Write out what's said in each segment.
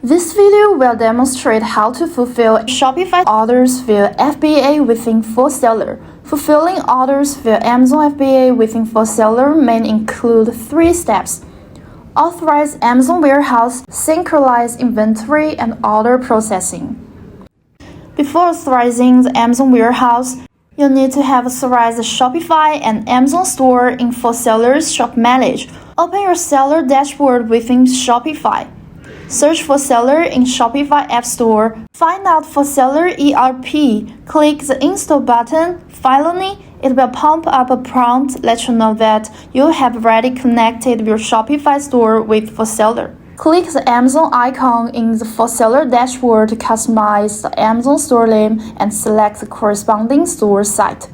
This video will demonstrate how to fulfill Shopify orders via FBA within FBA. Fulfilling orders via Amazon FBA within FBA may include 3 steps. Authorize Amazon warehouse, synchronize inventory, and order processing. Before authorizing the Amazon warehouse, you'll need to have authorized Shopify and Amazon store in FBA's Shop Manage. Open your seller dashboard within Shopify. Search for seller in Shopify App Store. Find out for seller ERP. Click the install button. Finally, it will pop up a prompt let you know that you have already connected your Shopify store with for seller. Click the Amazon icon in the for seller dashboard to customize the Amazon store name and select the corresponding store site.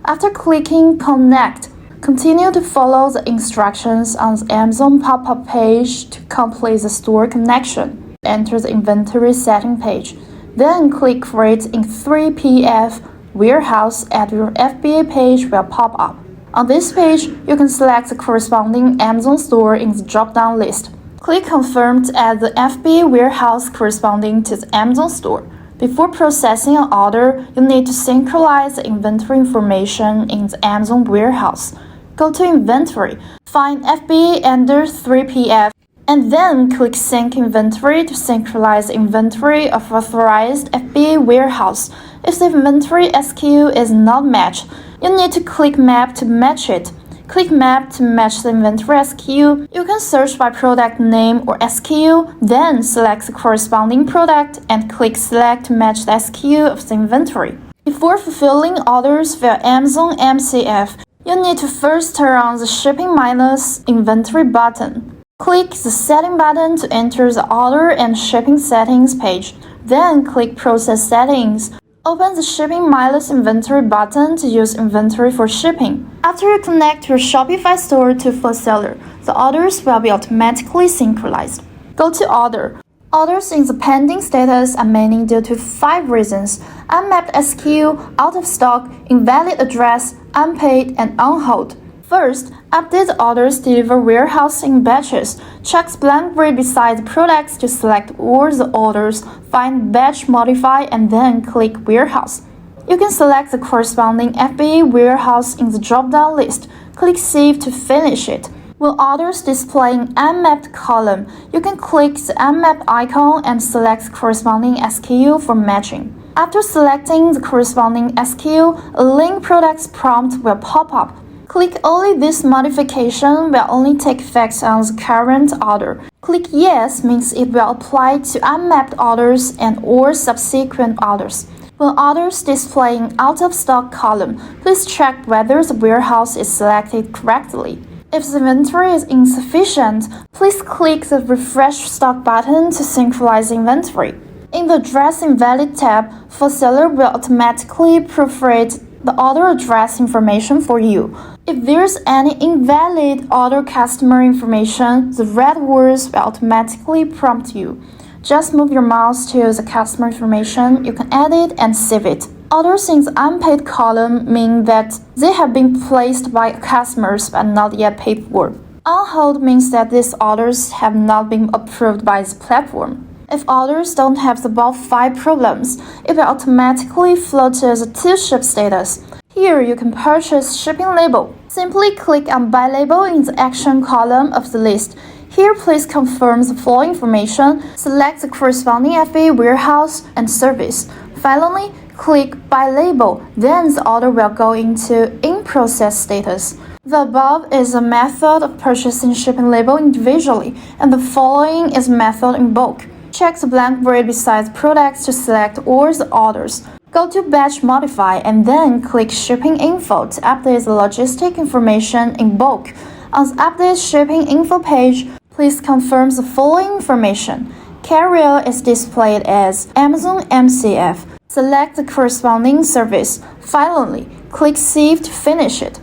After clicking Connect, continue to follow the instructions on the Amazon pop-up page to complete the store connection. Enter the inventory setting page. Then click Create in 3PF Warehouse at your FBA page will pop up. On this page, you can select the corresponding Amazon store in the drop-down list. Click Confirm to add the FBA warehouse corresponding to the Amazon store. Before processing an order, you need to synchronize the inventory information in the Amazon warehouse. Go to Inventory, find FBA under 3PF, and then click Sync Inventory to synchronize the inventory of authorized FBA warehouse. If the inventory SKU is not matched, you need to click Map to match it. Click Map to match the inventory SKU. You can search by product name or SKU, then select the corresponding product and click Select to match the SKU of the inventory. Before fulfilling orders via Amazon MCF, you need to first turn on the Shipping minus Inventory button. Click the Setting button to enter the Order and Shipping Settings page. Then click Process Settings. Open the Shipping minus Inventory button to use inventory for shipping. After you connect your Shopify store to FBA, the orders will be automatically synchronized. Go to Order. Orders in the pending status are mainly due to 5 reasons: unmapped SKU, out of stock, invalid address, unpaid, and on hold. First, update the orders deliver warehouse in batches. Check the blank grid beside the products to select all the orders, find batch modify, and then click warehouse. You can select the corresponding FBA warehouse in the drop-down list. Click Save to finish it. When orders display an unmapped column, you can click the unmapped icon and select the corresponding SKU for matching. After selecting the corresponding SKU, a link products prompt will pop up. Click only this modification will only take effect on the current order. Click Yes means it will apply to unmapped orders and or subsequent orders. When orders display an out-of-stock column, please check whether the warehouse is selected correctly. If the inventory is insufficient, please click the Refresh Stock button to synchronize inventory. In the Address Invalid tab, FBA will automatically proofread the order address information for you. If there's any invalid order customer information, the red words will automatically prompt you. Just move your mouse to the customer information, you can edit and save it. Orders in the unpaid column mean that they have been placed by customers but not yet paid for. On hold means that these orders have not been approved by the platform. If orders don't have the above 5 problems, it will automatically flow to the to ship status. Here you can purchase shipping label. Simply click on Buy Label in the Action column of the list. Here, please confirm the following information, select the corresponding FBA warehouse and service. Finally, click Buy Label, then the order will go into In-Process status. The above is a method of purchasing shipping label individually, and the following is a method in bulk. Check the blank grid beside the products to select all the orders. Go to Batch Modify and then click Shipping Info to update the logistic information in bulk. On the Update Shipping Info page, please confirm the following information. Carrier is displayed as Amazon MCF. Select the corresponding service. Finally, click Save to finish it.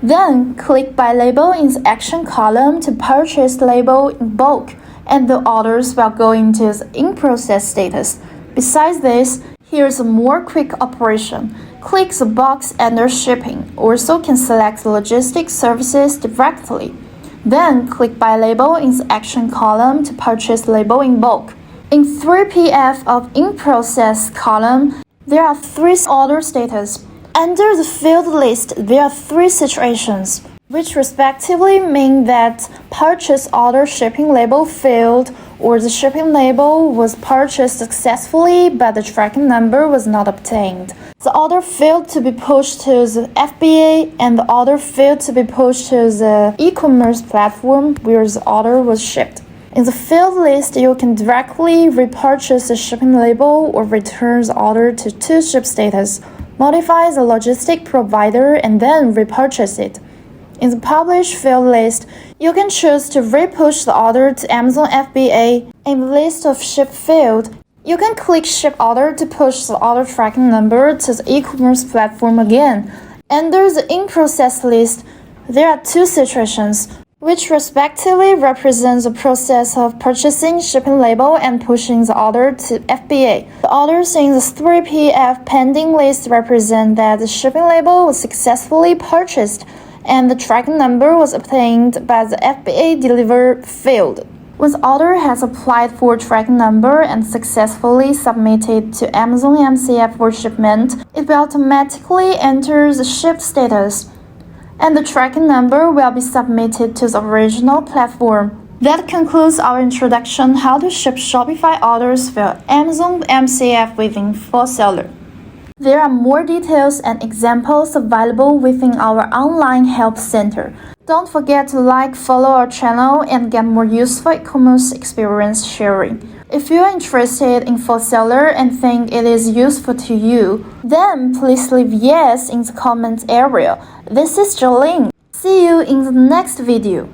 Then, click Buy Label in the Action column to purchase label in bulk, and the orders will go into the In-Process status. Besides this, here's a more quick operation. Click the box under Shipping. Also can select the logistics services directly. Then click Buy Label in the Action column to purchase label in bulk. In 3PF of in process column, there are 3 order status. Under the field list, there are 3 situations, which respectively mean that purchase order shipping label failed or the shipping label was purchased successfully but the tracking number was not obtained. The order failed to be pushed to the FBA and the order failed to be pushed to the e-commerce platform where the order was shipped. In the field list, you can directly repurchase the shipping label or return the order to 2 ship status, modify the logistic provider, and then repurchase it. In the publish field list, you can choose to repush the order to Amazon FBA. In the list of ship field, you can click ship order to push the order tracking number to the e-commerce platform again. Under the in-process list, there are 2 situations, which respectively represent the process of purchasing shipping label and pushing the order to FBA. The orders in the 3PF pending list represent that the shipping label was successfully purchased and the tracking number was obtained but the FBA deliver failed. When the order has applied for tracking number and successfully submitted to Amazon MCF for shipment, it will automatically enter the shipped status, and the tracking number will be submitted to the original platform. That concludes our introduction how to ship Shopify orders via Amazon MCF within 4Seller. There are more details and examples available within our online help center. Don't forget to like, follow our channel, and get more useful e-commerce experience sharing. If you are interested in 4Seller and think it is useful to you, then please leave yes in the comment area. This is Jolene. See you in the next video.